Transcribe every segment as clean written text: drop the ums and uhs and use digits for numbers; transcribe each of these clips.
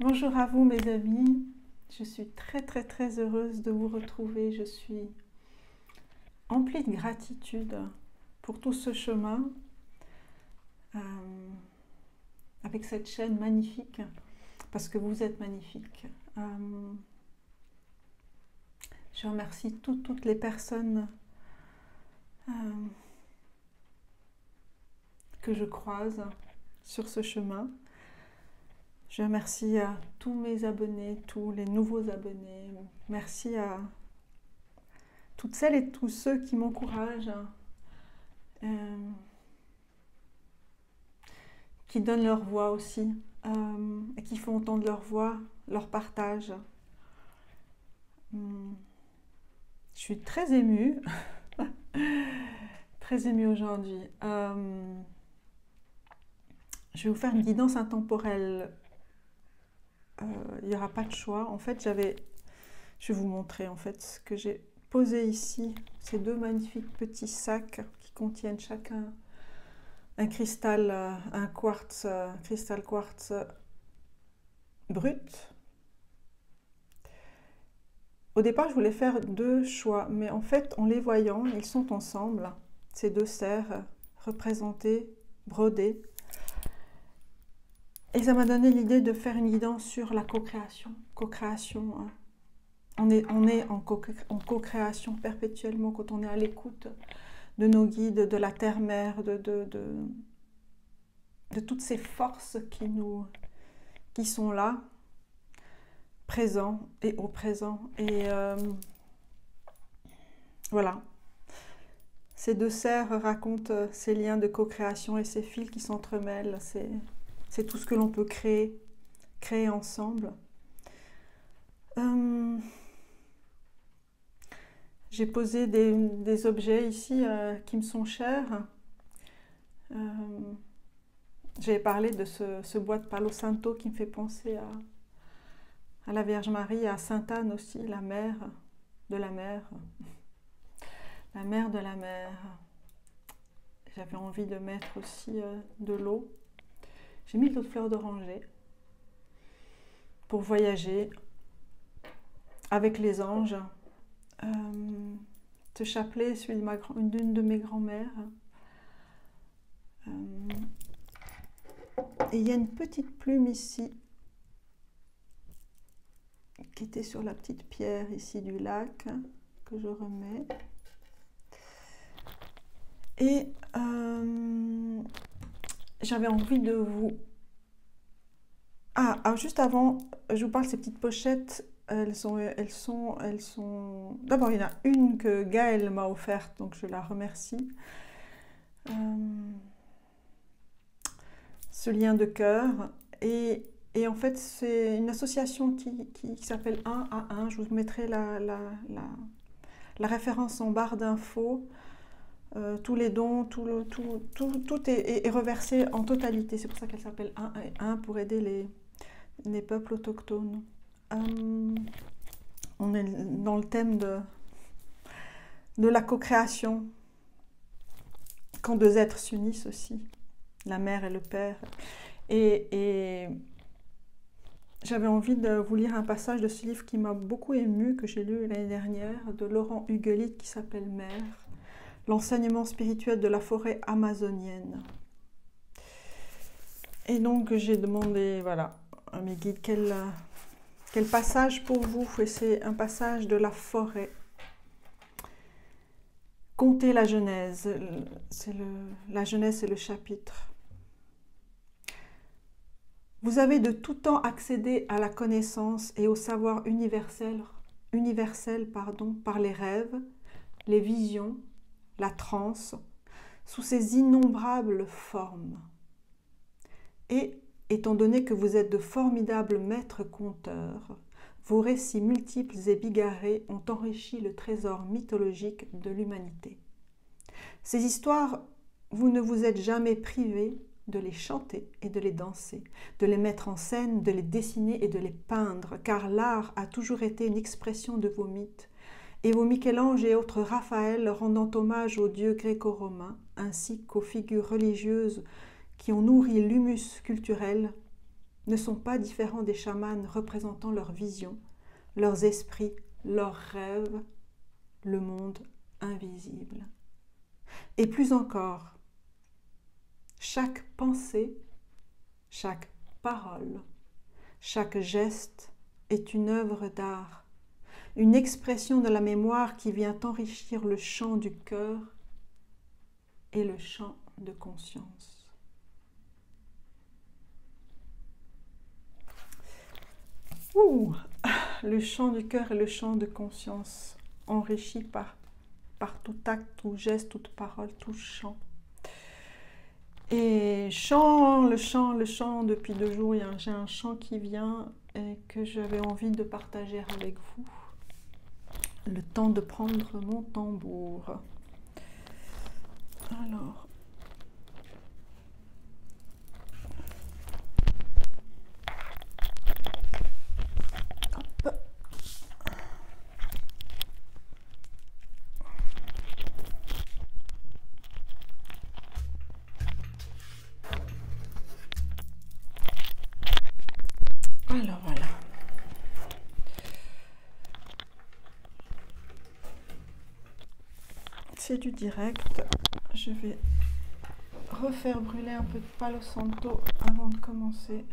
Bonjour à vous mes amis, je suis très heureuse de vous retrouver, je suis emplie de gratitude pour tout ce chemin euh, avec cette chaîne magnifique, parce que vous êtes magnifique. Je remercie toutes les personnes euh, que je croise sur ce chemin. Je remercie tous mes abonnés, tous les nouveaux abonnés. Merci à toutes celles et tous ceux qui m'encouragent, qui donnent leur voix aussi, et qui font entendre leur voix, leur partage. Je suis très émue, très émue aujourd'hui. Je vais vous faire une guidance intemporelle. Il n'y aura pas de choix. En fait, je vais vous montrer en fait ce que j'ai posé ici. Ces deux magnifiques petits sacs qui contiennent chacun un cristal, un quartz, cristal quartz brut. Au départ, je voulais faire deux choix, mais en fait, en les voyant, ils sont ensemble. Ces deux serres représentées, brodées. Et ça m'a donné l'idée de faire une guidance sur la co-création. Co-création, hein. On est en co-création perpétuellement quand on est à l'écoute de nos guides, de la terre-mère, de toutes ces forces qui sont là, présents et au présent. Et voilà. Ces deux serres racontent ces liens de co-création et ces fils qui s'entremêlent. C'est tout ce que l'on peut créer ensemble. J'ai posé des objets ici qui me sont chers. J'ai parlé de ce bois de Palo Santo qui me fait penser à la Vierge Marie, à Sainte Anne aussi, la mère de la mer. La mère de la mer. J'avais envie de mettre aussi de l'eau. J'ai mis de l'eau de fleur d'oranger pour voyager avec les anges. Ce chapelet est celui d'une de mes grand-mères. Et il y a une petite plume ici qui était sur la petite pierre ici du lac que je remets. Et j'avais envie de vous... alors juste avant, je vous parle de ces petites pochettes. Elles sont... D'abord, il y en a une que Gaëlle m'a offerte, donc je la remercie. Ce lien de cœur. Et en fait, c'est une association qui s'appelle 1 à 1. Je vous mettrai la référence en barre d'infos. Tous les dons, tout est reversé en totalité. C'est pour ça qu'elle s'appelle 1 à 1 pour aider les peuples autochtones. On est dans le thème de la co-création, quand deux êtres s'unissent aussi, la mère et le père. Et j'avais envie de vous lire un passage de ce livre qui m'a beaucoup ému, que j'ai lu l'année dernière, de Laurent Huguelit, qui s'appelle Mère, l'enseignement spirituel de la forêt amazonienne. Et donc j'ai demandé, voilà, à mes guides, quel passage pour vous? Et c'est un passage de la forêt. Contez la Genèse. La Genèse, c'est le chapitre. Vous avez de tout temps accédé à la connaissance et au savoir universel par les rêves, les visions, la transe, sous ces innombrables formes. Et, étant donné que vous êtes de formidables maîtres conteurs, vos récits multiples et bigarrés ont enrichi le trésor mythologique de l'humanité. Ces histoires, vous ne vous êtes jamais privés de les chanter et de les danser, de les mettre en scène, de les dessiner et de les peindre, car l'art a toujours été une expression de vos mythes, et vos Michel-Ange et autres Raphaël rendant hommage aux dieux gréco-romains, ainsi qu'aux figures religieuses qui ont nourri l'humus culturel ne sont pas différents des chamans représentant leurs visions, leurs esprits, leurs rêves, le monde invisible. Et plus encore, chaque pensée, chaque parole, chaque geste est une œuvre d'art, une expression de la mémoire qui vient enrichir le champ du cœur et le champ de conscience. Le champ du cœur et le champ de conscience, enrichi par tout acte, tout geste, toute parole, tout chant. Et le chant, depuis 2 jours, j'ai un chant qui vient et que j'avais envie de partager avec vous. Le temps de prendre mon tambour. Alors... Alors voilà. C'est du direct. Je vais refaire brûler un peu de Palo Santo avant de commencer.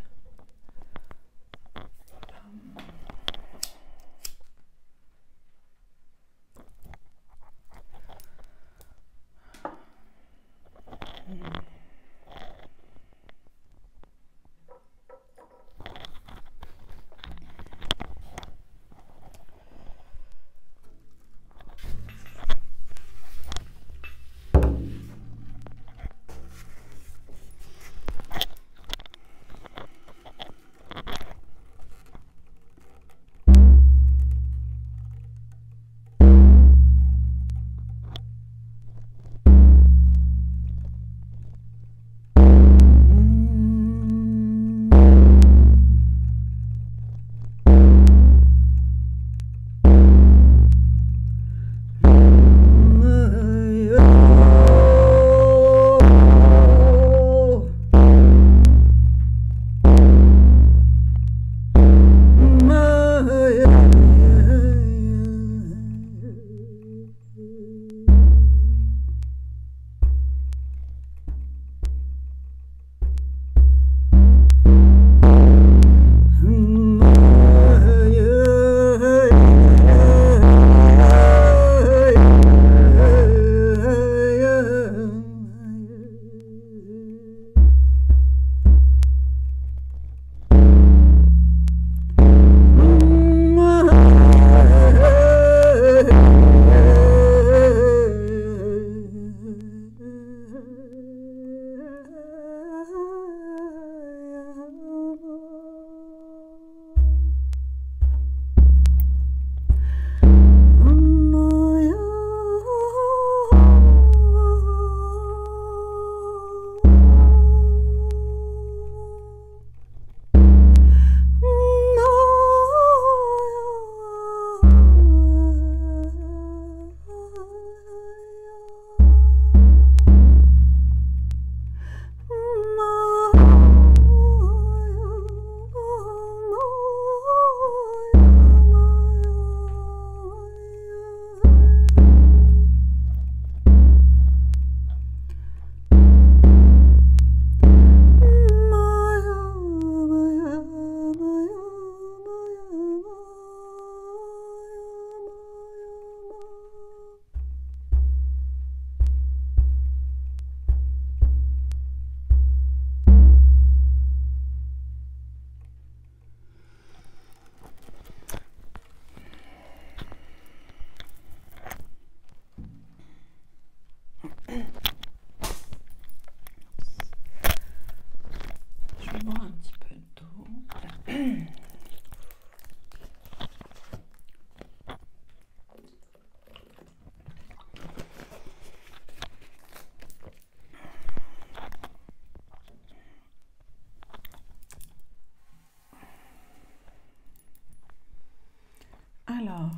Alors,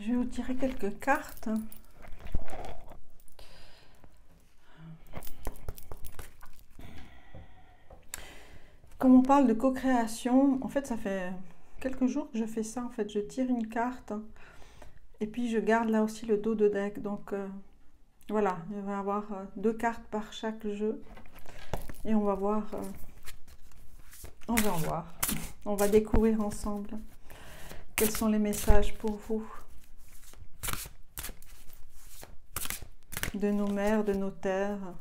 je vais vous tirer quelques cartes. Comme on parle de co-création, en fait, ça fait quelques jours que je fais ça. En fait, je tire une carte et puis je garde là aussi le dos de deck. Donc voilà, il va y avoir 2 cartes par chaque jeu et on va voir, on va découvrir ensemble quels sont les messages pour vous de nos mères, de nos terres,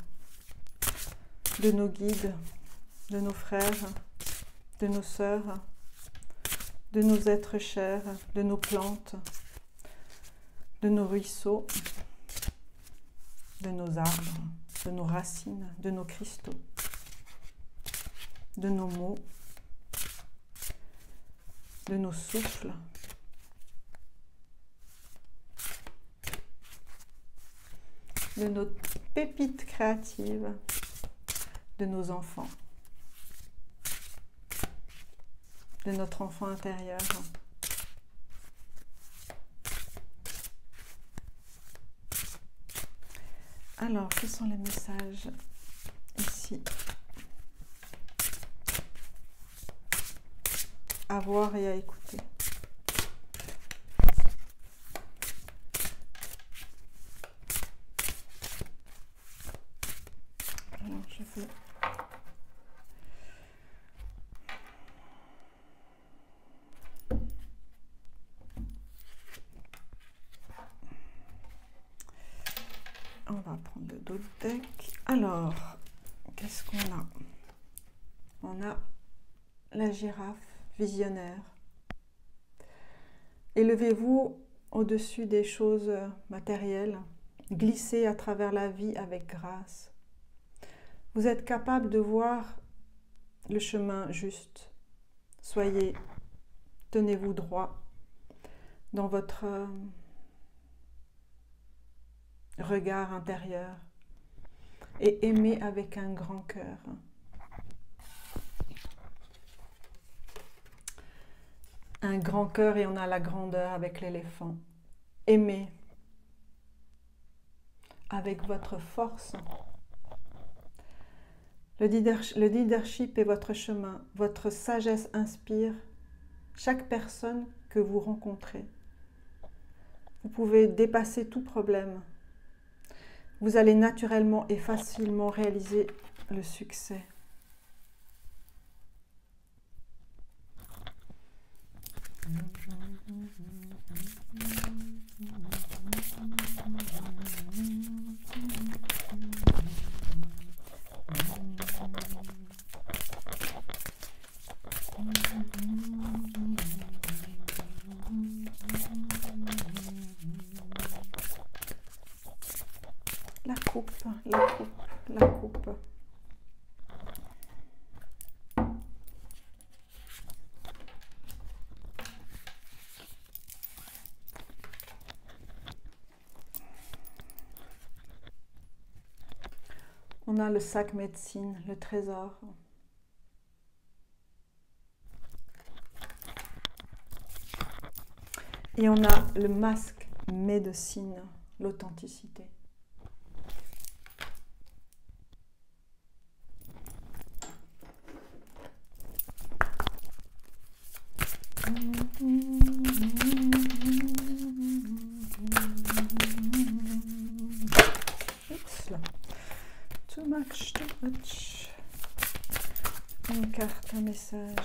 de nos guides, de nos frères, de nos sœurs, de nos êtres chers, de nos plantes, de nos ruisseaux, de nos arbres, de nos racines, de nos cristaux, de nos mots, de nos souffles, de nos pépites créatives, de nos enfants, de notre enfant intérieur. Alors, quels sont les messages ici? À voir et à écouter. Alors, je vais... On va prendre le dos de deck. Alors, qu'est-ce qu'on a? On a la girafe visionnaire. Élevez-vous au-dessus des choses matérielles. Glissez à travers la vie avec grâce. Vous êtes capable de voir le chemin juste. Tenez-vous droit dans votre regard intérieur et aimez avec un grand cœur. Un grand cœur et on a la grandeur avec l'éléphant. Aimez avec votre force. Le leadership est votre chemin. Votre sagesse inspire chaque personne que vous rencontrez. Vous pouvez dépasser tout problème. Vous allez naturellement et facilement réaliser le succès. La coupe, la coupe, la coupe. On a le sac médecine, le trésor. Et on a le masque médecine, l'authenticité. Too much. Une carte, un message.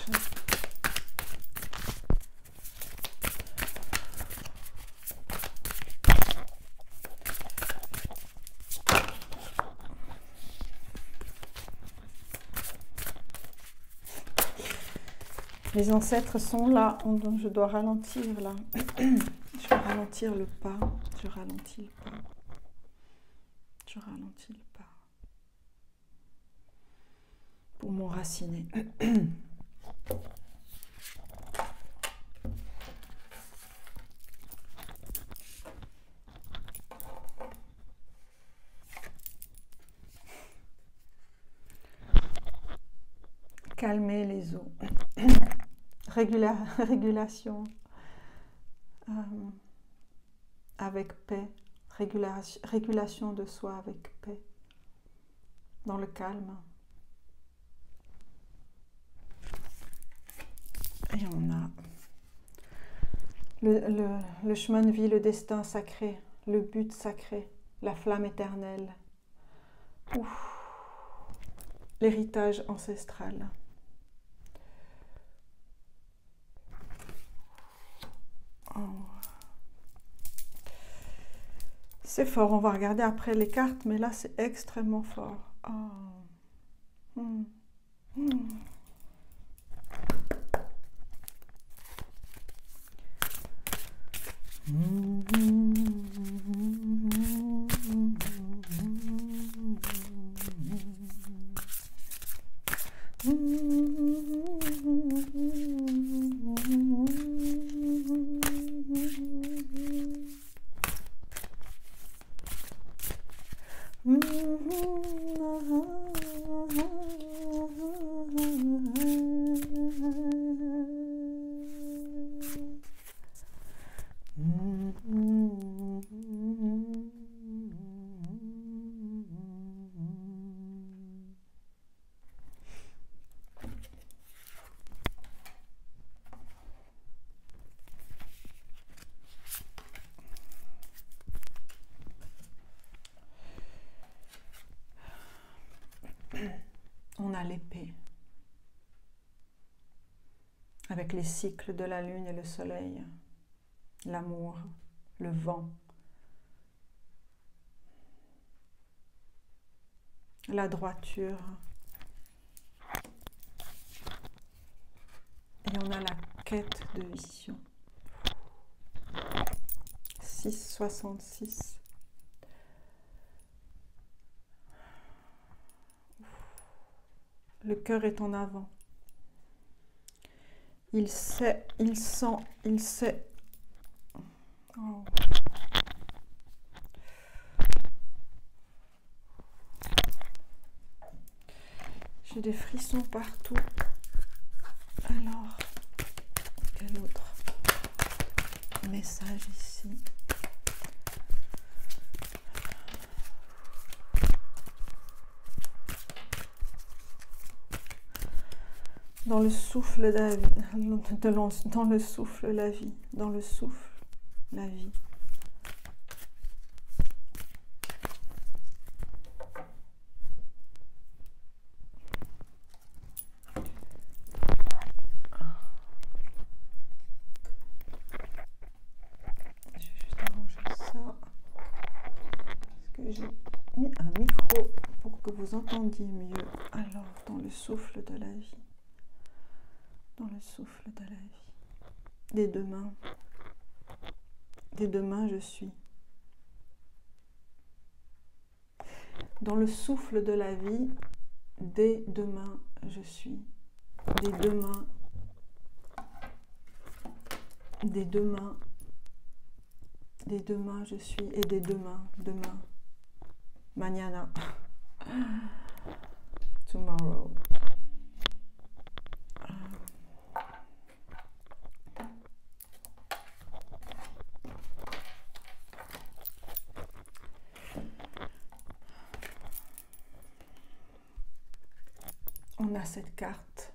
Les ancêtres sont là, je dois ralentir là. Je vais ralentir le pas, je ralentis le pas. Je ralentis le pas. Pour m'enraciner. Calmer les eaux. Régulation avec paix. Régulation de soi avec paix. Dans le calme. Et on a le chemin de vie, le destin sacré, le but sacré, la flamme éternelle, l'héritage ancestral. Oh. C'est fort, on va regarder après les cartes, mais là c'est extrêmement fort. Oh. On a l'épée, avec les cycles de la lune et le soleil, l'amour, le vent, la droiture, et on a la quête de vision. 6,66. Le cœur est en avant. Il sait, il sent, il sait. Oh. J'ai des frissons partout. Alors, quel autre message ici? Dans le souffle de la vie, dans le souffle la vie, dans le souffle la vie. Je vais juste arranger ça. Parce que j'ai mis un micro pour que vous entendiez mieux. Alors, dans le souffle de la vie. Dans le souffle de la vie. Des deux mains. Des deux mains, je suis. Dans le souffle de la vie, des deux mains, je suis. Des deux mains. Des deux mains. Des deux mains, je suis. Et des deux mains, demain. Mañana. Tomorrow. On a cette carte,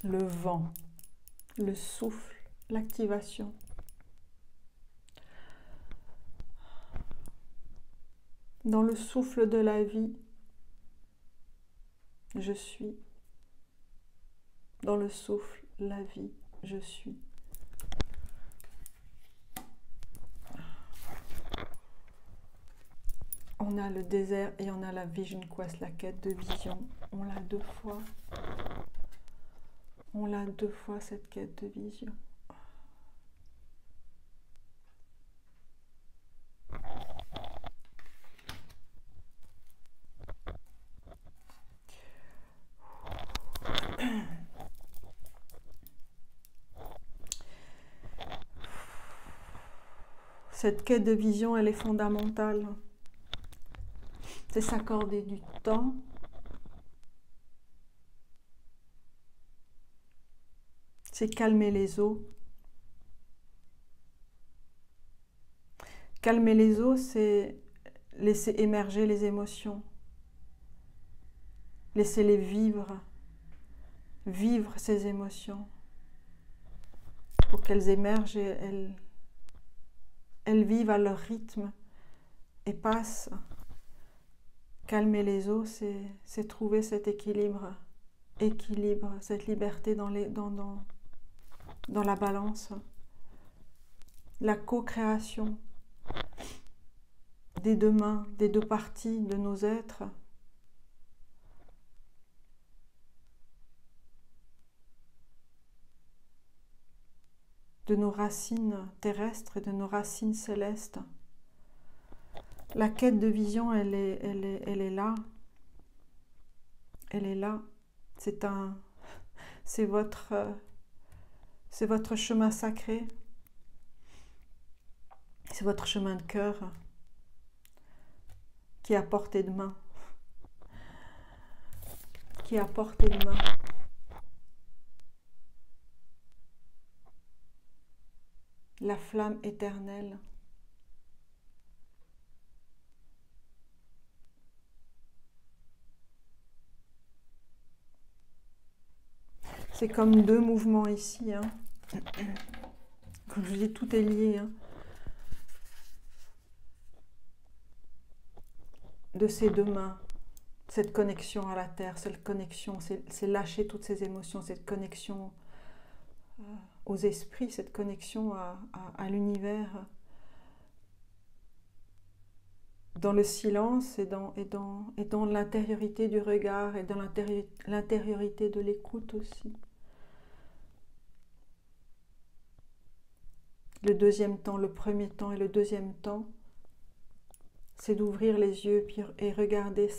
le vent, le souffle, l'activation. Dans le souffle de la vie, je suis. Dans le souffle, la vie, je suis. On a le désert et on a la Vision Quest, la quête de vision. On l'a deux fois. On l'a deux fois, cette quête de vision. Cette quête de vision, elle est fondamentale. C'est s'accorder du temps. C'est calmer les eaux. Calmer les eaux, c'est laisser émerger les émotions. Laisser les vivre. vivre ces émotions pour qu'elles émergent et elles vivent à leur rythme et passent. Calmer les eaux, c'est trouver cet équilibre, cette liberté dans la balance. La co-création des deux mains, des deux parties de nos êtres. De nos racines terrestres et de nos racines célestes. La quête de vision, elle est là. Elle est là. C'est votre chemin sacré. C'est votre chemin de cœur qui est à portée de main. Qui est à portée de main. La flamme éternelle. C'est comme deux mouvements ici. Hein. Comme je vous dis, tout est lié. Hein. De ces deux mains, cette connexion à la terre, cette connexion, c'est lâcher toutes ces émotions, cette connexion aux esprits, cette connexion à l'univers, dans le silence et dans l'intériorité du regard et dans l'intériorité de l'écoute aussi. Le deuxième temps, le premier temps et le deuxième temps, c'est d'ouvrir les yeux et regarder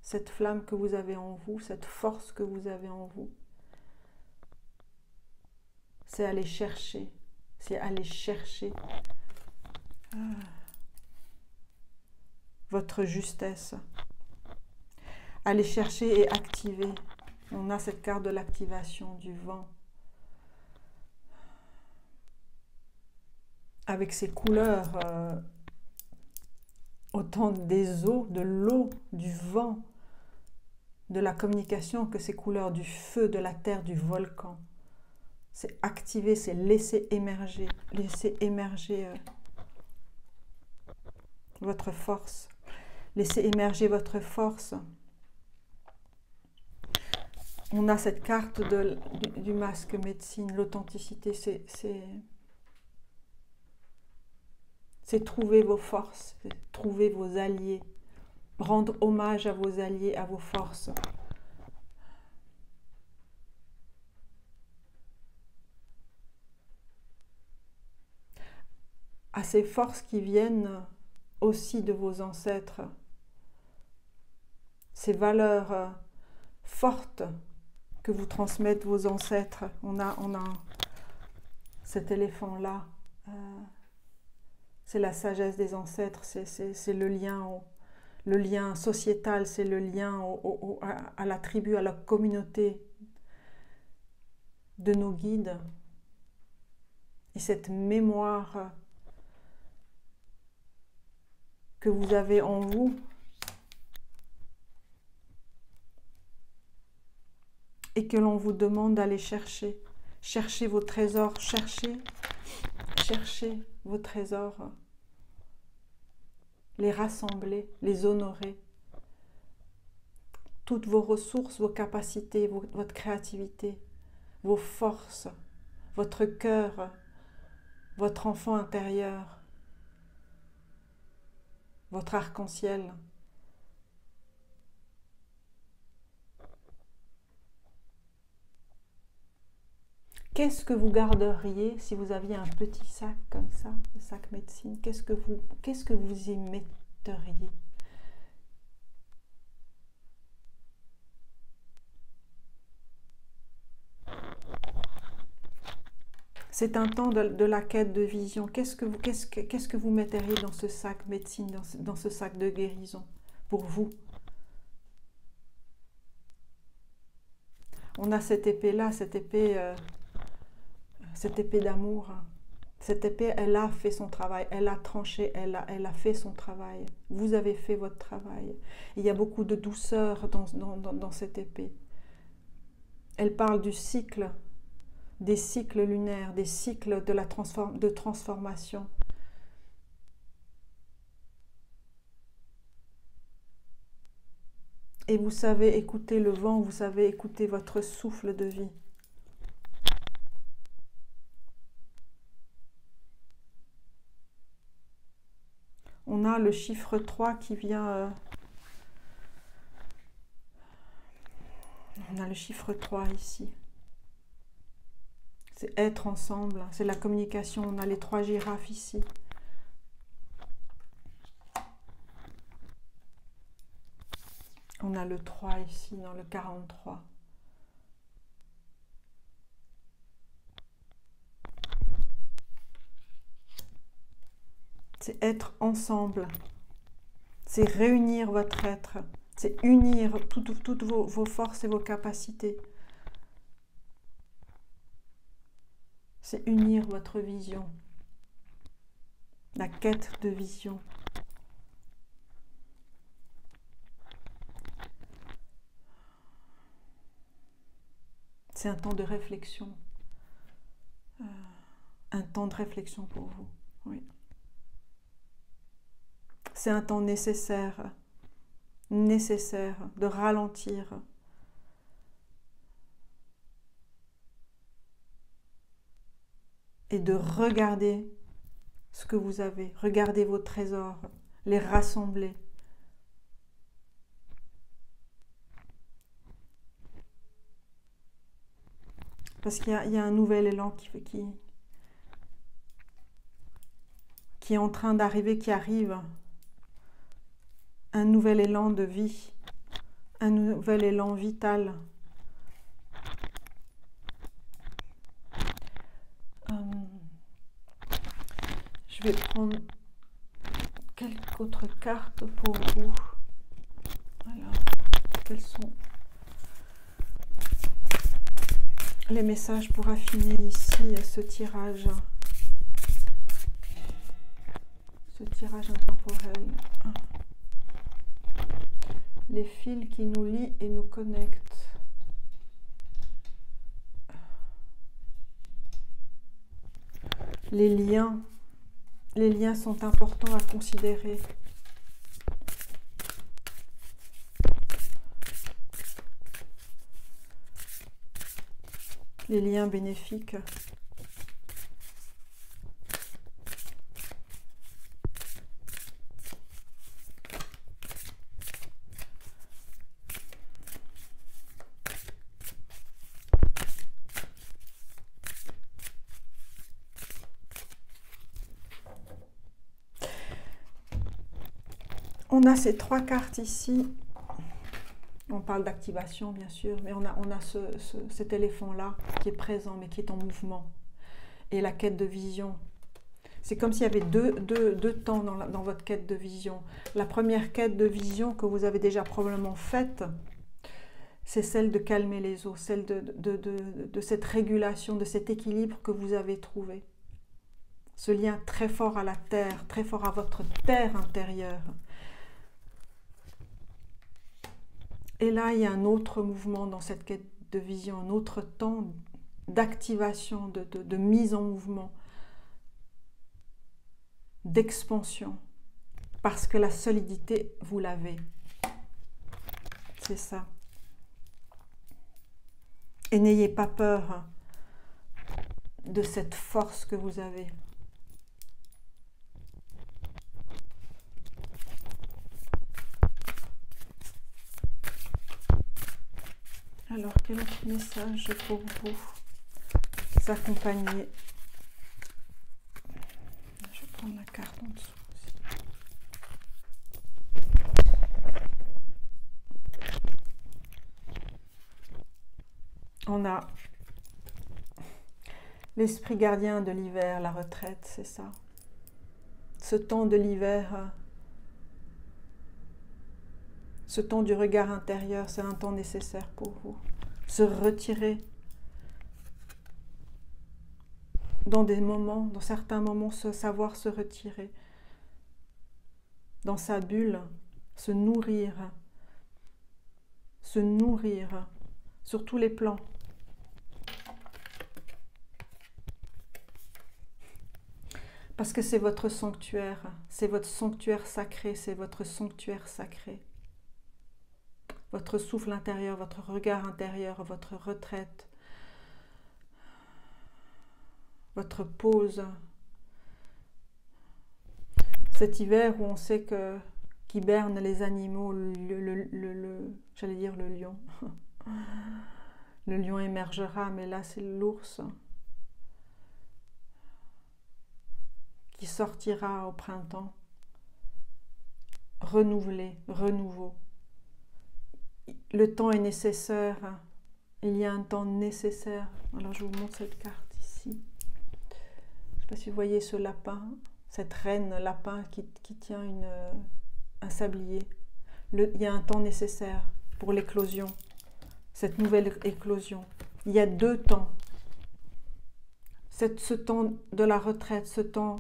cette flamme que vous avez en vous, cette force que vous avez en vous. C'est aller chercher, votre justesse. Aller chercher et activer. On a cette carte de l'activation du vent. Avec ses couleurs, autant des eaux, de l'eau, du vent, de la communication, que ces couleurs du feu, de la terre, du volcan. C'est activer, c'est laisser émerger votre force. Laissez émerger votre force. On a cette carte du masque médecine, l'authenticité, c'est trouver vos forces, trouver vos alliés, rendre hommage à vos alliés, à vos forces. À ces forces qui viennent aussi de vos ancêtres, ces valeurs fortes que vous transmettent vos ancêtres. On a cet éléphant-là, c'est la sagesse des ancêtres, c'est le lien sociétal, c'est le lien à la tribu, à la communauté de nos guides. Et cette mémoire que vous avez en vous et que l'on vous demande d'aller chercher. Cherchez vos trésors, cherchez vos trésors, les rassembler, les honorer. Toutes vos ressources, vos capacités, votre créativité, vos forces, votre cœur, votre enfant intérieur, votre arc-en-ciel. Qu'est-ce que vous garderiez si vous aviez un petit sac comme ça, le sac médecine? Qu'est-ce que vous y metteriez? C'est un temps de la quête de vision. Qu'est-ce que vous metteriez dans ce sac médecine, dans ce sac de guérison pour vous? On a cette épée-là, cette épée d'amour. Cette épée, elle a fait son travail, elle a tranché, elle a fait son travail. Vous avez fait votre travail. Il y a beaucoup de douceur dans cette épée. Elle parle du cycle, des cycles lunaires, des cycles de transformation. Et vous savez écouter le vent, vous savez écouter votre souffle de vie. On a le chiffre 3 qui vient... on a le chiffre 3 ici. C'est être ensemble, c'est la communication. On a les 3 girafes ici. On a le 3 ici dans le 43. C'est être ensemble. C'est réunir votre être. C'est unir toutes vos forces et vos capacités. C'est unir votre vision. La quête de vision. C'est un temps de réflexion. Un temps de réflexion pour vous. Oui. C'est un temps nécessaire de ralentir. Et de regarder ce que vous avez. Regardez vos trésors, les rassembler. Parce qu'il y a un nouvel élan qui est en train d'arriver, qui arrive. Un nouvel élan de vie, un nouvel élan vital. Je vais prendre quelques autres cartes pour vous. Alors, quels sont les messages pour affiner ici ce tirage intemporel? Les fils qui nous lient et nous connectent. Les liens sont importants à considérer. Les liens bénéfiques. On a ces 3 cartes ici. On parle d'activation, bien sûr, mais on a cet éléphant-là qui est présent, mais qui est en mouvement. Et la quête de vision. C'est comme s'il y avait deux temps dans votre quête de vision. La première quête de vision que vous avez déjà probablement faite, c'est celle de calmer les eaux, celle de cette régulation, de cet équilibre que vous avez trouvé. Ce lien très fort à la terre, très fort à votre terre intérieure. Et là, il y a un autre mouvement dans cette quête de vision, un autre temps d'activation, de mise en mouvement, d'expansion, parce que la solidité, vous l'avez. C'est ça. Et n'ayez pas peur de cette force que vous avez. Alors, quel autre message pour vous accompagner? Je vais prendre la carte en dessous aussi. On a l'esprit gardien de l'hiver, la retraite, c'est ça. Ce temps de l'hiver, ce temps du regard intérieur, c'est un temps nécessaire pour vous. Se retirer dans certains moments, savoir se retirer dans sa bulle, se nourrir sur tous les plans, Parce que c'est votre sanctuaire sacré, c'est votre sanctuaire sacré. Votre souffle intérieur, votre regard intérieur, votre retraite, votre pause. Cet hiver où on sait qu'hibernent les animaux, j'allais dire le lion. Le lion émergera, mais là c'est l'ours qui sortira au printemps, renouvelé, renouveau. Le temps est nécessaire, il y a un temps nécessaire. Alors je vous montre cette carte ici. Je ne sais pas si vous voyez ce lapin, cette reine lapin qui tient un sablier. Il y a un temps nécessaire pour l'éclosion, cette nouvelle éclosion. Il y a 2 temps. Ce temps de la retraite, ce temps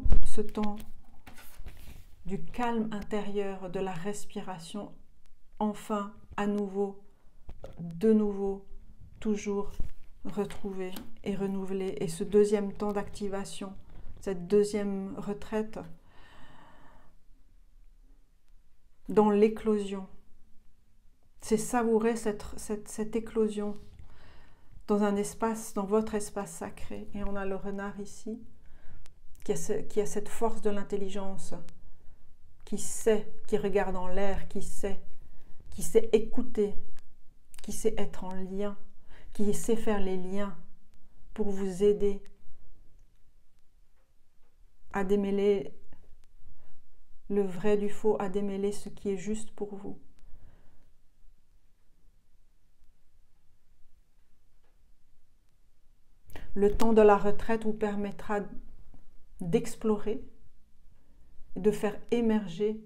du calme intérieur, de la respiration, enfin, à nouveau, de nouveau, toujours retrouvé et renouvelé. Et ce 2e temps d'activation, cette 2e retraite, dans l'éclosion, c'est savourer cette éclosion dans un espace, dans votre espace sacré. Et on a le renard ici, qui a cette force de l'intelligence, qui sait, qui regarde en l'air, qui sait écouter, qui sait être en lien, qui sait faire les liens pour vous aider à démêler le vrai du faux, à démêler ce qui est juste pour vous. Le temps de la retraite vous permettra d'explorer, de faire émerger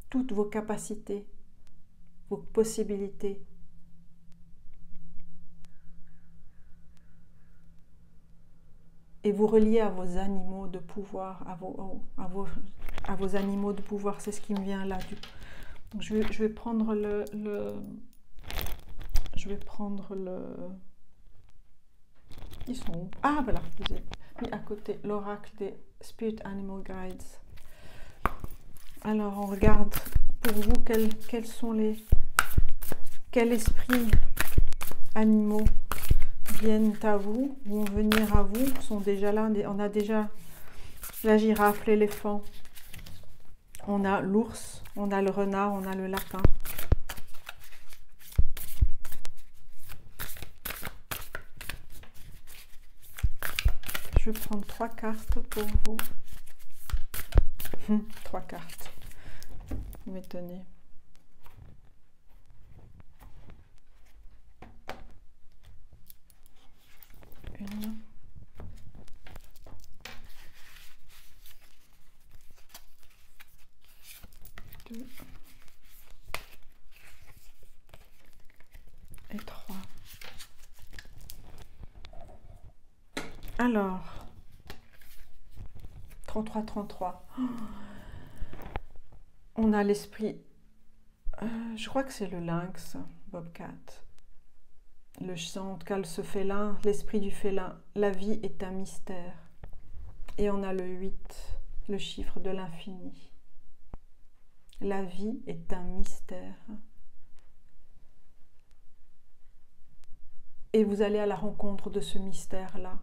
toutes vos capacités, vos possibilités. Et vous relier à vos animaux de pouvoir, à vos animaux de pouvoir, c'est ce qui me vient là. Donc je vais prendre Ils sont où? Ah voilà, je vous ai mis à côté l'oracle des Spirit Animal Guides. Alors on regarde pour vous quels esprits animaux viennent à vous, vont venir à vous, sont déjà là. On a déjà la girafe, l'éléphant, on a l'ours, on a le renard, on a le lapin. Je vais prendre 3 cartes pour vous. 3 cartes. Vous m'étonnez. Une. Deux. Et 3. Alors, 33. On a l'esprit, je crois que c'est le lynx, bobcat. Le chant, en tout cas, ce félin, l'esprit du félin. La vie est un mystère. Et on a le 8, le chiffre de l'infini. La vie est un mystère. Et vous allez à la rencontre de ce mystère-là.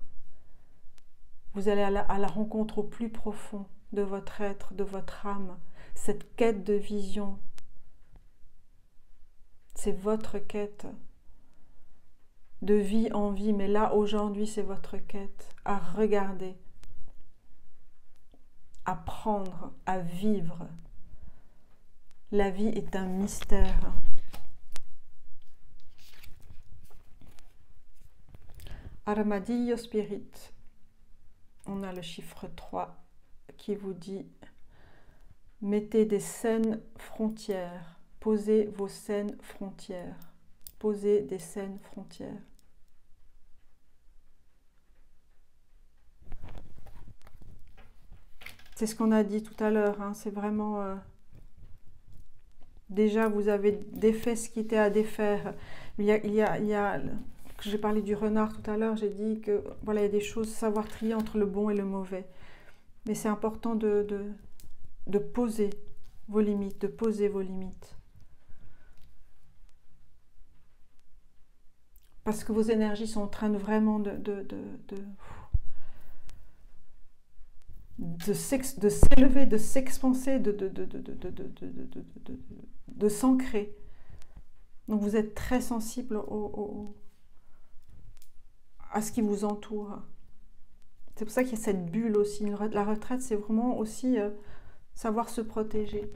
Vous allez à la rencontre au plus profond de votre être, de votre âme. Cette quête de vision, c'est votre quête de vie en vie. Mais là, aujourd'hui, c'est votre quête à regarder, à prendre, à vivre. La vie est un mystère. Armadillo Spirit. On a le chiffre 3 qui vous dit « Mettez des saines frontières, posez vos saines frontières, posez des saines frontières. » C'est ce qu'on a dit tout à l'heure, hein, c'est vraiment... déjà, vous avez défait ce qui était à défaire. J'ai parlé du renard tout à l'heure, j'ai dit que voilà, il y a des choses, savoir trier entre le bon et le mauvais. Mais c'est important de poser vos limites, de poser vos limites. Parce que vos énergies sont en train de vraiment de s'élever, de s'expanser, de s'ancrer. Donc vous êtes très sensible à ce qui vous entoure. C'est pour ça qu'il y a cette bulle aussi. La retraite, c'est vraiment aussi savoir se protéger.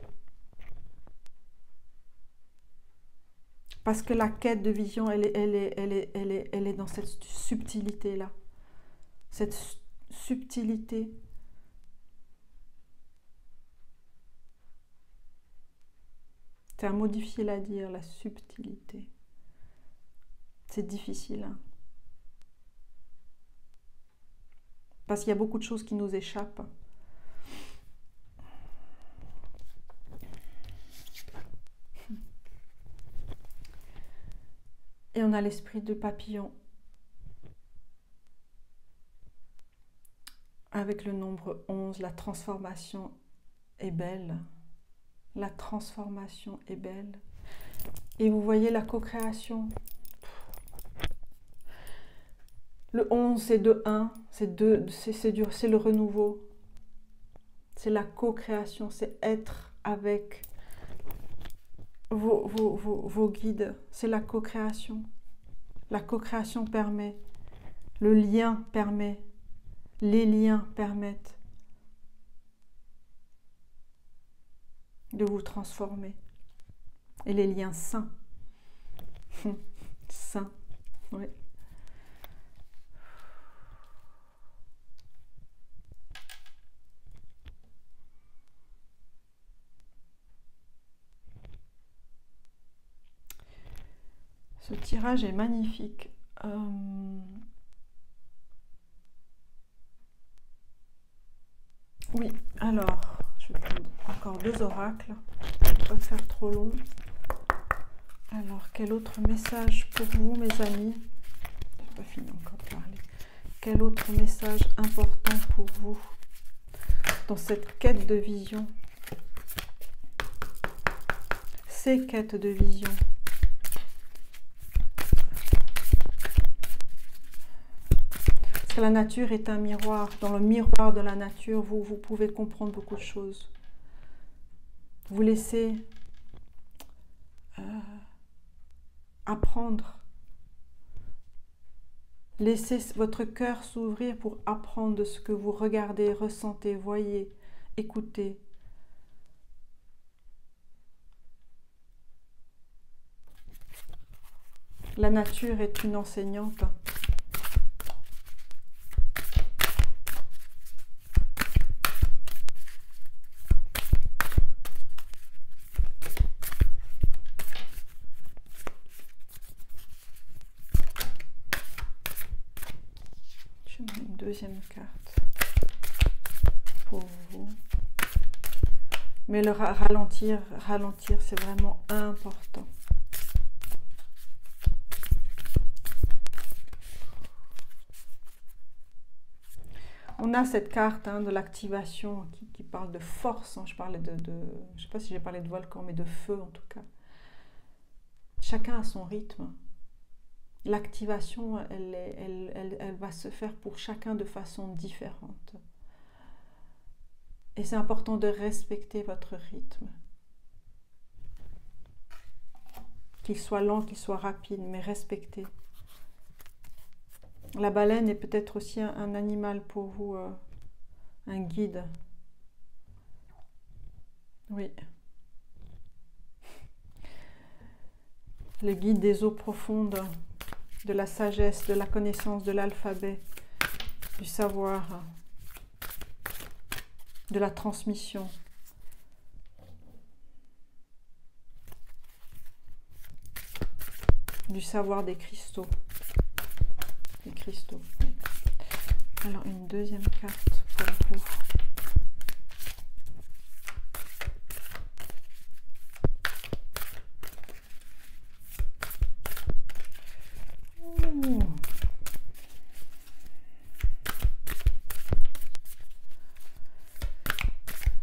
Parce que la quête de vision, elle est dans cette subtilité-là. Cette subtilité. C'est un mot difficile à dire, la subtilité. C'est difficile. Hein. Parce qu'il y a beaucoup de choses qui nous échappent. Et on a l'esprit de papillon. Avec le nombre 11, la transformation est belle. La transformation est belle. Et vous voyez la co-création. Le 11, c'est de 1, c'est le renouveau. C'est la co-création, c'est être avec vos guides. C'est la co-création. La co-création permet, le lien permet, les liens permettent de vous transformer. Et les liens sains. Sains, oui. Ce tirage est magnifique. Oui, alors, je vais prendre encore 2 oracles. Je ne vais pas faire trop long. Alors, quel autre message pour vous, mes amis? Je n'ai pas fini encore de parler. Quel autre message important pour vous dans cette quête de vision? Ces quêtes de vision. Parce que la nature est un miroir. Dans le miroir de la nature, vous pouvez comprendre beaucoup de choses. Vous laissez apprendre. Laissez votre cœur s'ouvrir pour apprendre de ce que vous regardez, ressentez, voyez, écoutez. La nature est une enseignante. Je mets une deuxième carte pour vous. Mais le ralentir, c'est vraiment important. On a cette carte de l'activation qui parle de force. Je parlais je ne sais pas si j'ai parlé de volcan, mais de feu en tout cas. Chacun a son rythme. L'activation, elle va se faire pour chacun de façon différente. Et c'est important de respecter votre rythme. Qu'il soit lent, qu'il soit rapide, mais respectez. La baleine est peut-être aussi un animal pour vous, un guide. Oui. Le guide des eaux profondes, de la sagesse, de la connaissance, de l'alphabet, du savoir, de la transmission. Du savoir des cristaux. Des cristaux. Oui. Alors une deuxième carte pour vous.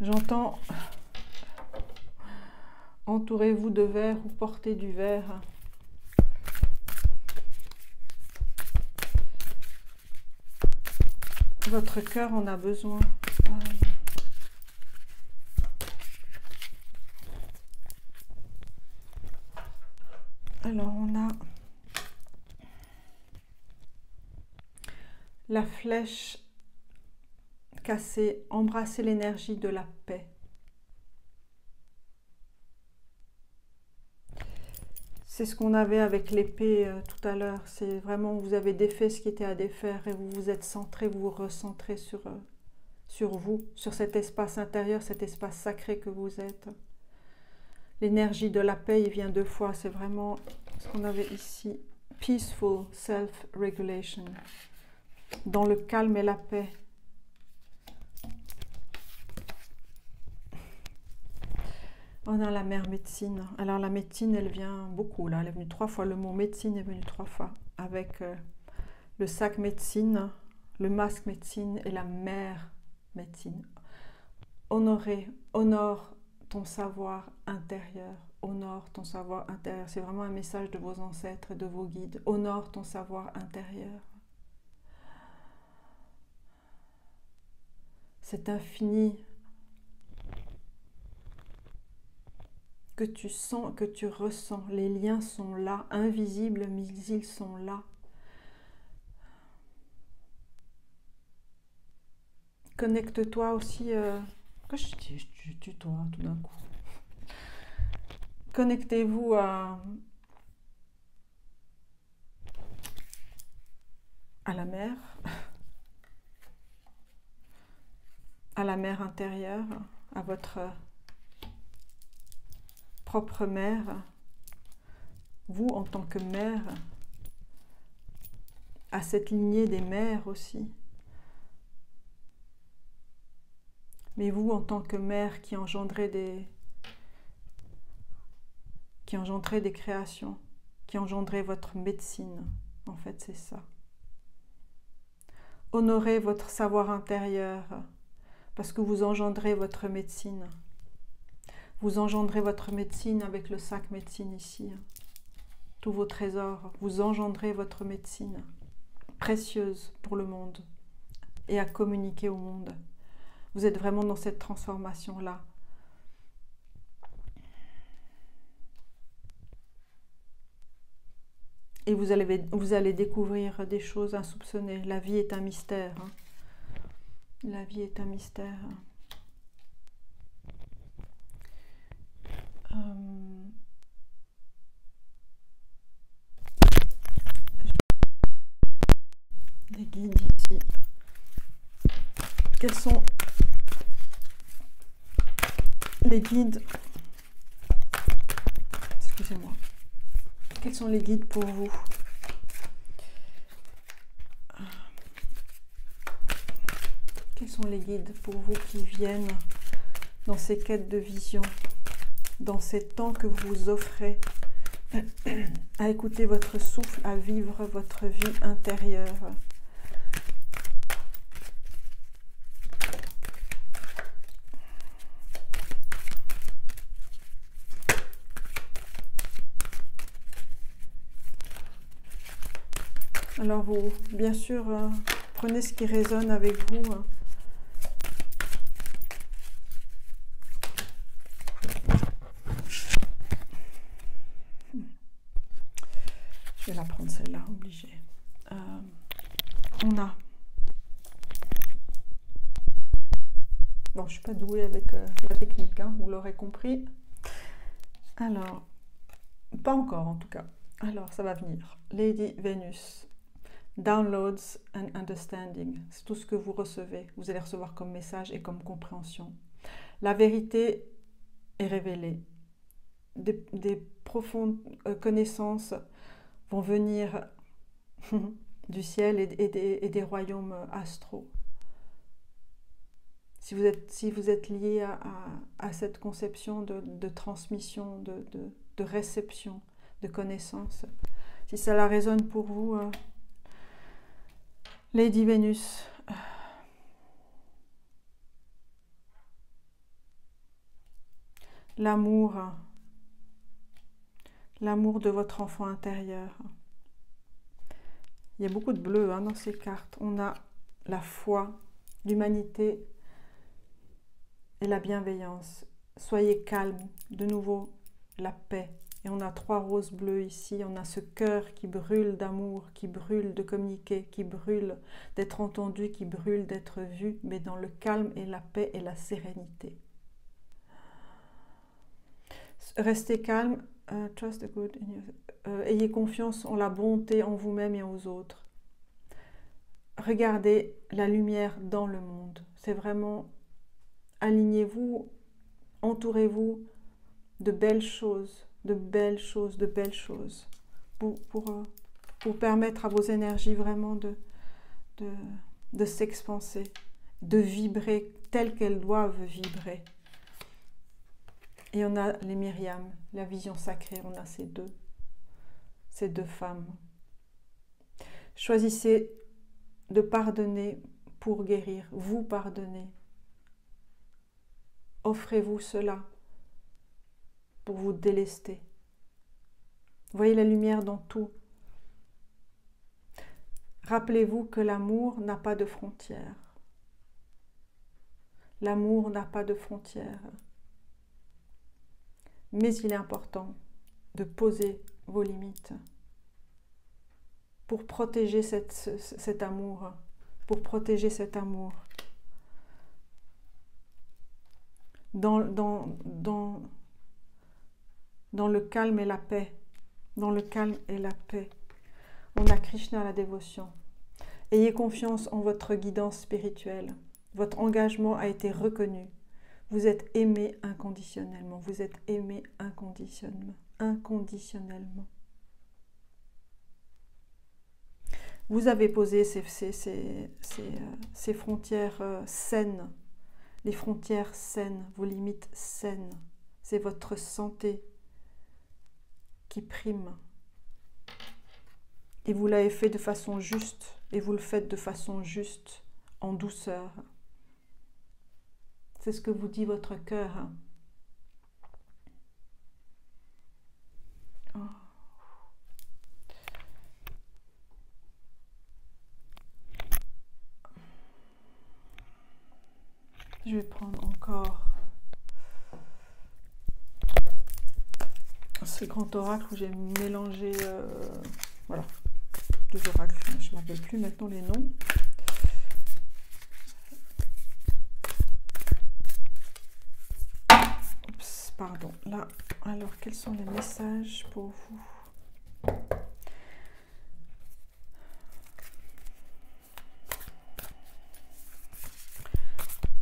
J'entends entourez-vous de verre ou portez du verre. Votre cœur en a besoin. Alors on a la flèche cassée, embrasser l'énergie de la paix. C'est ce qu'on avait avec l'épée tout à l'heure. C'est vraiment, vous avez défait ce qui était à défaire et vous vous êtes centré, vous vous recentrez sur vous, sur cet espace intérieur, cet espace sacré que vous êtes. L'énergie de la paix, il vient deux fois. C'est vraiment ce qu'on avait ici. Peaceful self-regulation. Dans le calme et la paix. On a la mère médecine. Alors la médecine, elle vient beaucoup là. Elle est venue 3 fois. Le mot médecine est venu 3 fois. Avec le sac médecine, le masque médecine et la mère médecine. Honorer, honore ton savoir intérieur. Honore ton savoir intérieur. C'est vraiment un message de vos ancêtres et de vos guides. Honore ton savoir intérieur. C'est infini que tu sens, que tu ressens. Les liens sont là, invisibles, mais ils sont là. Connecte-toi aussi. Que je tutoie tout d'un coup. Connectez-vous à la mer, à la mer intérieure, à votre propre mère, vous en tant que mère, à cette lignée des mères aussi. Mais vous en tant que mère qui engendrez des créations, qui engendrez votre médecine, en fait c'est ça. Honorez votre savoir intérieur, parce que vous engendrez votre médecine. Vous engendrez votre médecine avec le sac médecine ici. Tous vos trésors, vous engendrez votre médecine, précieuse pour le monde et à communiquer au monde. Vous êtes vraiment dans cette transformation-là. Et vous allez découvrir des choses insoupçonnées. La vie est un mystère. Hein. La vie est un mystère. Des guides ici. Quels sont les guides? Excusez-moi. Quels sont les guides pour vous? Quels sont les guides pour vous qui viennent dans ces quêtes de vision, dans ces temps que vous vous offrez à écouter votre souffle, à vivre votre vie intérieure? Alors vous, bien sûr, prenez ce qui résonne avec vous. Je vais la prendre celle-là, obligée. On a... Bon, je ne suis pas douée avec la technique, hein, vous l'aurez compris. Alors, pas encore en tout cas. Alors, ça va venir. Lady Vénus. Downloads and understanding, c'est tout ce que vous recevez. Vous allez recevoir comme message et comme compréhension. La vérité est révélée. Des profondes connaissances vont venir du ciel et des royaumes astraux. Si vous êtes lié à cette conception de transmission, de réception, de connaissances, si cela résonne pour vous, Lady Vénus, l'amour, l'amour de votre enfant intérieur. Il y a beaucoup de bleu hein, dans ces cartes. On a la foi, l'humanité et la bienveillance. Soyez calme, de nouveau la paix. Et on a 3 roses bleues ici, on a ce cœur qui brûle d'amour, qui brûle de communiquer, qui brûle d'être entendu, qui brûle d'être vu, mais dans le calme et la paix et la sérénité. Restez calme, trust the good in you. Ayez confiance en la bonté en vous-même et aux autres. Regardez la lumière dans le monde. C'est vraiment, alignez-vous, entourez-vous de belles choses, de belles choses, de belles choses, pour permettre à vos énergies vraiment de s'expanser, de vibrer telles qu'elles doivent vibrer. Et on a les Myriam, la vision sacrée, on a ces deux femmes. Choisissez de pardonner pour guérir, vous pardonnez. Offrez-vous cela pour vous délester. Voyez la lumière dans tout. Rappelez-vous que l'amour n'a pas de frontières. L'amour n'a pas de frontières. Mais il est important de poser vos limites pour protéger cet amour, pour protéger cet amour. Dans le calme et la paix, dans le calme et la paix, on a Krishna, la dévotion. Ayez confiance en votre guidance spirituelle. Votre engagement a été reconnu. Vous êtes aimé inconditionnellement. Vous êtes aimé inconditionnellement. Inconditionnellement. Vous avez posé ces frontières saines, les frontières saines, vos limites saines. C'est votre santé qui prime. Et vous l'avez fait de façon juste, et vous le faites de façon juste, en douceur. C'est ce que vous dit votre cœur. Oh. Je vais prendre encore ce grand oracle où j'ai mélangé, voilà, 2 oracles, je ne me rappelle plus maintenant les noms. Oups, pardon, là, alors quels sont les messages pour vous?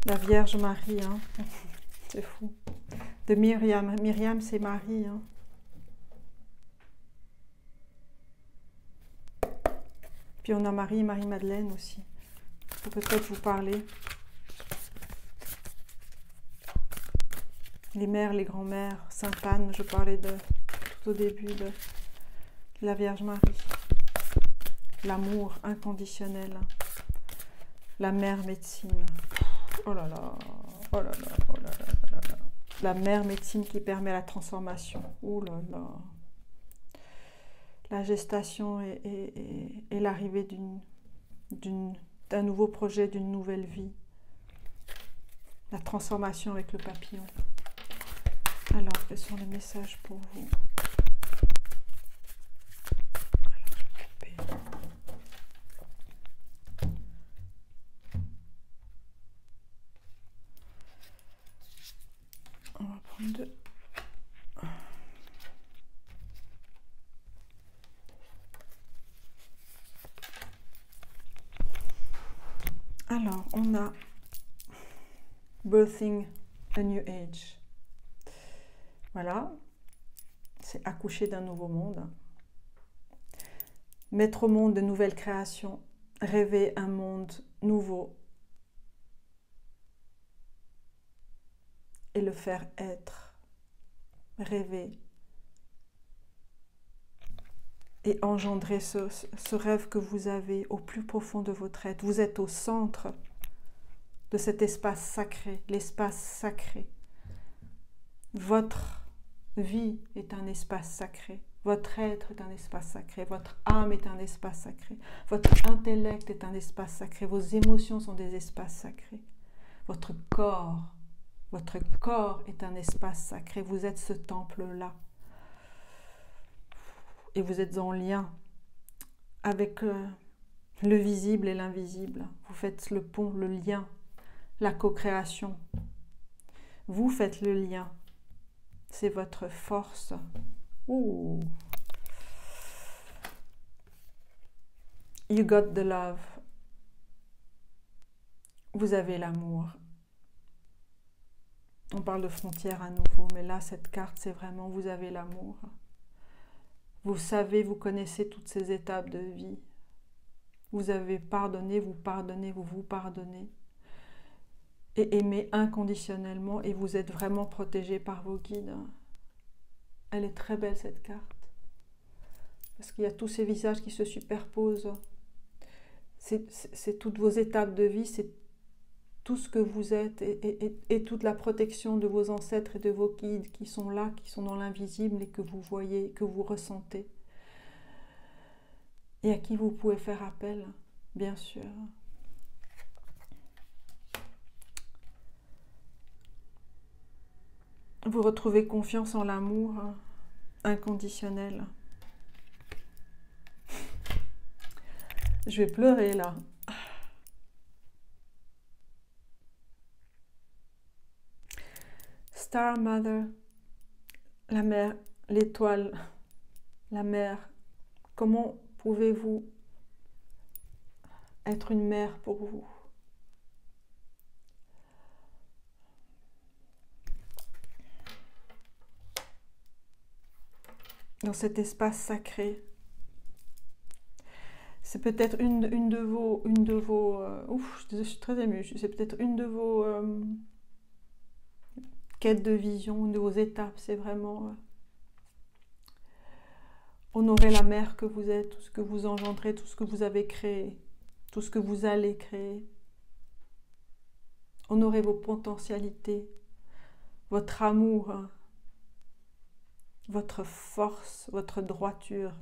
La Vierge Marie, hein. C'est fou. De Myriam. Myriam, c'est Marie. Hein. Puis on a Marie et Marie-Madeleine aussi. Ça peut peut-être vous parler. Les mères, les grands-mères, Sainte Anne, je parlais tout au début de la Vierge Marie. L'amour inconditionnel. La mère médecine. Oh là là, oh là là, oh là là, oh là là. La mère médecine qui permet la transformation. Oh là là. La gestation et l'arrivée d'un nouveau projet, d'une nouvelle vie. La transformation avec le papillon. Alors, quels sont les messages pour vous? On va prendre 2. Alors, on a Birthing a New Age. Voilà, c'est accoucher d'un nouveau monde. Mettre au monde de nouvelles créations. Rêver un monde nouveau. Et le faire être. Rêver. Et engendrer ce rêve que vous avez au plus profond de votre être. Vous êtes au centre de cet espace sacré, l'espace sacré. Votre vie est un espace sacré. Votre être est un espace sacré. Votre âme est un espace sacré. Votre intellect est un espace sacré. Vos émotions sont des espaces sacrés. Votre corps est un espace sacré. Vous êtes ce temple-là. Et vous êtes en lien avec le visible et l'invisible. Vous faites le pont, le lien, la co-création. Vous faites le lien. C'est votre force. Ouh. You got the love. Vous avez l'amour. On parle de frontières à nouveau, mais là, cette carte, c'est vraiment vous avez l'amour. Vous savez, vous connaissez toutes ces étapes de vie. Vous avez pardonné, vous pardonnez, vous vous pardonnez. Et aimez inconditionnellement, et vous êtes vraiment protégé par vos guides. Elle est très belle cette carte. Parce qu'il y a tous ces visages qui se superposent. C'est toutes vos étapes de vie, c'est tout ce que vous êtes et toute la protection de vos ancêtres et de vos guides qui sont là, qui sont dans l'invisible et que vous voyez, que vous ressentez. Et à qui vous pouvez faire appel, bien sûr. Vous retrouvez confiance en l'amour inconditionnel. Je vais pleurer là. Star Mother, la mère, l'étoile, la mère. Comment pouvez-vous être une mère pour vous? Dans cet espace sacré. C'est peut-être une de vos je suis très émue. C'est peut-être une de vos quêtes de vision, une de vos étapes. C'est vraiment honorer la mère que vous êtes, tout ce que vous engendrez, tout ce que vous avez créé, tout ce que vous allez créer. Honorez vos potentialités, votre amour, votre force, votre droiture.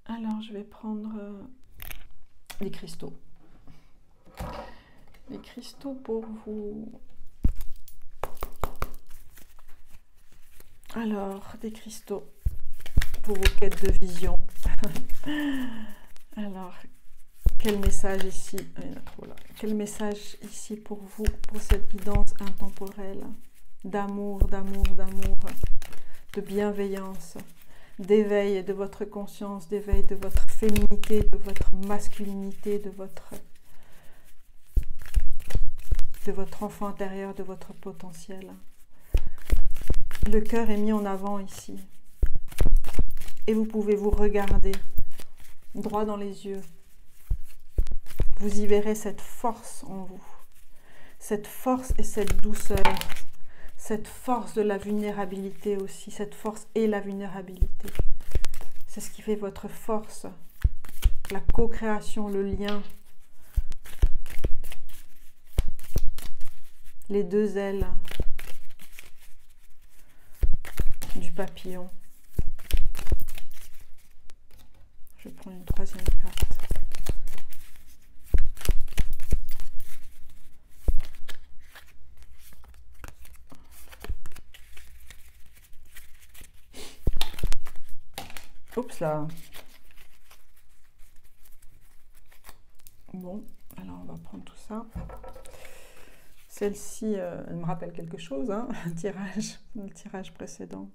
Alors, je vais prendre les cristaux. Les cristaux pour vous. Alors, des cristaux pour vos quêtes de vision. Alors, quel message ici? Il y en a trop là. Quel message ici pour vous, pour cette guidance intemporelle d'amour, d'amour, d'amour, de bienveillance, d'éveil de votre conscience, d'éveil de votre féminité, de votre masculinité, de votre enfant intérieur, de votre potentiel. Le cœur est mis en avant ici. Et vous pouvez vous regarder droit dans les yeux. Vous y verrez cette force en vous. Cette force et cette douceur. Cette force de la vulnérabilité aussi. Cette force et la vulnérabilité. C'est ce qui fait votre force. La co-création, le lien. Les deux ailes du papillon. Je vais prendre une troisième carte. Oups là. Bon, alors on va prendre tout ça. Celle-ci, elle me rappelle quelque chose, hein, le tirage précédent.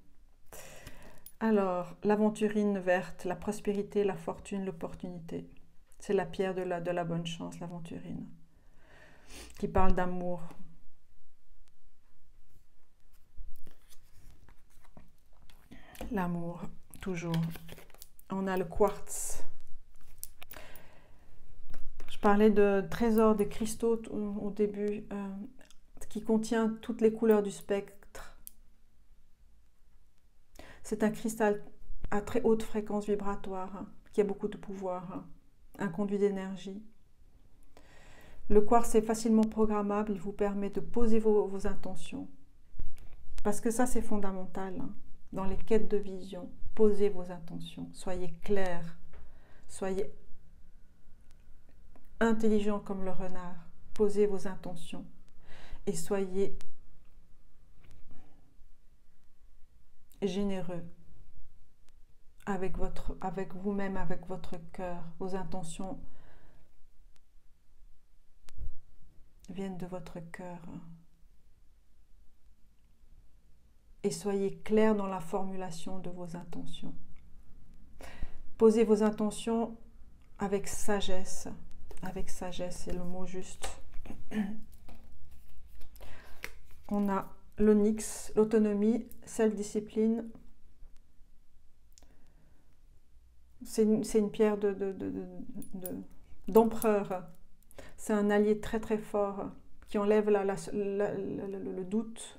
Alors, l'aventurine verte, la prospérité, la fortune, l'opportunité. C'est la pierre de la bonne chance, l'aventurine, qui parle d'amour. L'amour, toujours. On a le quartz. Je parlais de trésor des cristaux au début, qui contient toutes les couleurs du spectre. C'est un cristal à très haute fréquence vibratoire, qui a beaucoup de pouvoir, un conduit d'énergie. Le quartz est facilement programmable, il vous permet de poser vos intentions. Parce que ça, c'est fondamental, dans les quêtes de vision. Posez vos intentions, soyez clairs, soyez intelligent comme le renard. Posez vos intentions et soyez généreux avec vous-même, avec votre cœur. Vos intentions viennent de votre cœur. Et soyez clair dans la formulation de vos intentions. Posez vos intentions avec sagesse. Avec sagesse, c'est le mot juste. On a l'onyx, l'autonomie, self-discipline. C'est une pierre d'empereur. C'est un allié très très fort qui enlève le doute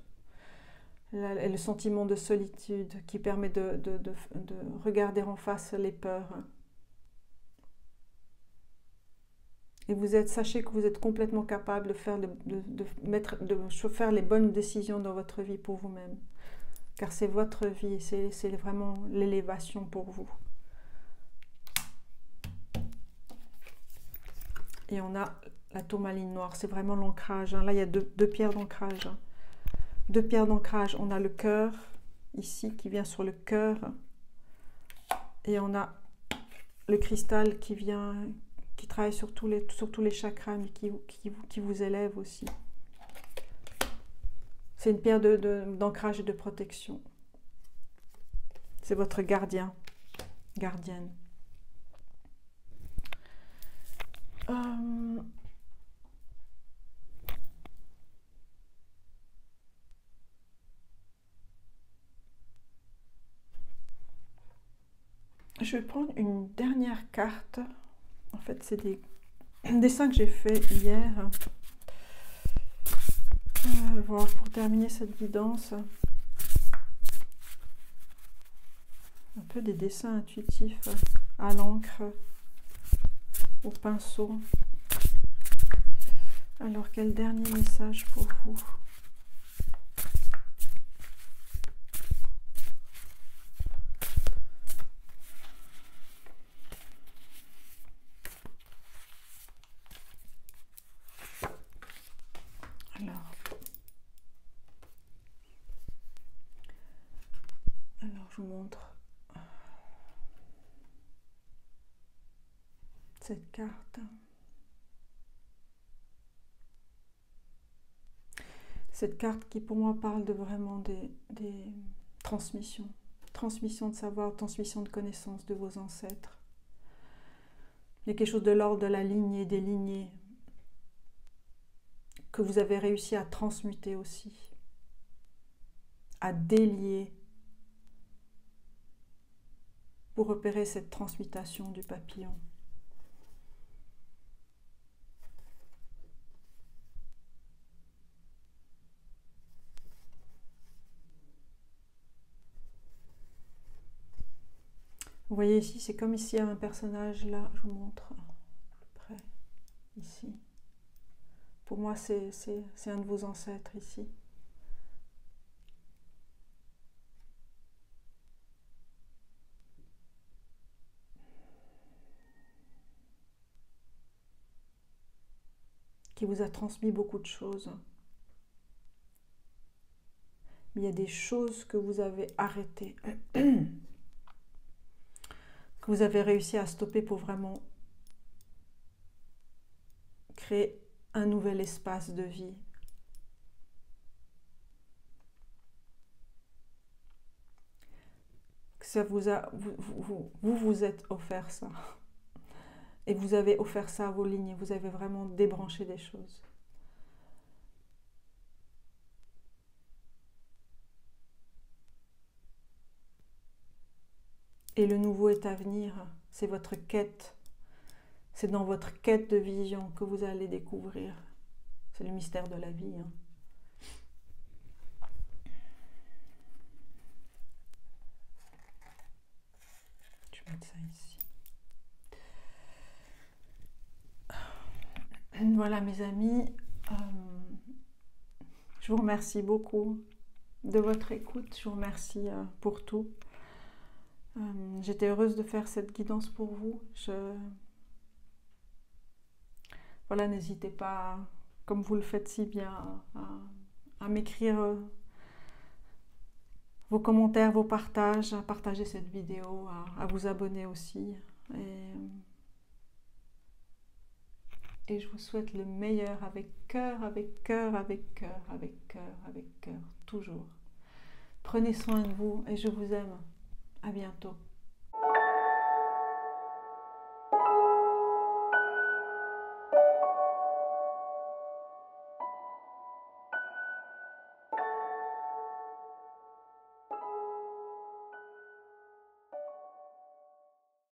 et le sentiment de solitude, qui permet de regarder en face les peurs. Et sachez que vous êtes complètement capable de faire les bonnes décisions dans votre vie pour vous-même. Car c'est votre vie, c'est vraiment l'élévation pour vous. Et on a la tourmaline noire, c'est vraiment l'ancrage. Là, il y a deux pierres d'ancrage. Deux pierres d'ancrage. On a le cœur, ici, qui vient sur le cœur. Et on a le cristal qui travaille sur tous les chakras, mais qui vous élève aussi. C'est une pierre d'ancrage et de protection. C'est votre gardien, gardienne. Je vais prendre une dernière carte. En fait, c'est des dessins que j'ai fait hier. Voilà, pour terminer cette guidance. Un peu des dessins intuitifs à l'encre, au pinceau. Alors, quel dernier message pour vous? Alors, je vous montre cette carte. Cette carte qui pour moi parle de vraiment des transmissions. Transmission de savoir, transmission de connaissances de vos ancêtres. Il y a quelque chose de l'ordre de la lignée, des lignées, que vous avez réussi à transmuter aussi, à délier, pour repérer cette transmutation du papillon. Vous voyez ici, c'est comme ici un personnage, là, je vous montre, plus près, ici. Pour moi, c'est un de vos ancêtres ici. Qui vous a transmis beaucoup de choses. Mais il y a des choses que vous avez arrêtées, que vous avez réussi à stopper pour vraiment créer un nouvel espace de vie. Que ça vous êtes offert ça. Et vous avez offert ça à vos lignes, vous avez vraiment débranché des choses. Et le nouveau est à venir, c'est votre quête. C'est dans votre quête de vision que vous allez découvrir. C'est le mystère de la vie. ici. Voilà mes amis, je vous remercie beaucoup de votre écoute, je vous remercie pour tout. J'étais heureuse de faire cette guidance pour vous. Voilà, n'hésitez pas, comme vous le faites si bien, à m'écrire vos commentaires, vos partages, à partager cette vidéo, à vous abonner aussi. Et je vous souhaite le meilleur avec cœur, avec cœur, avec cœur, avec cœur, avec cœur, toujours. Prenez soin de vous et je vous aime. À bientôt.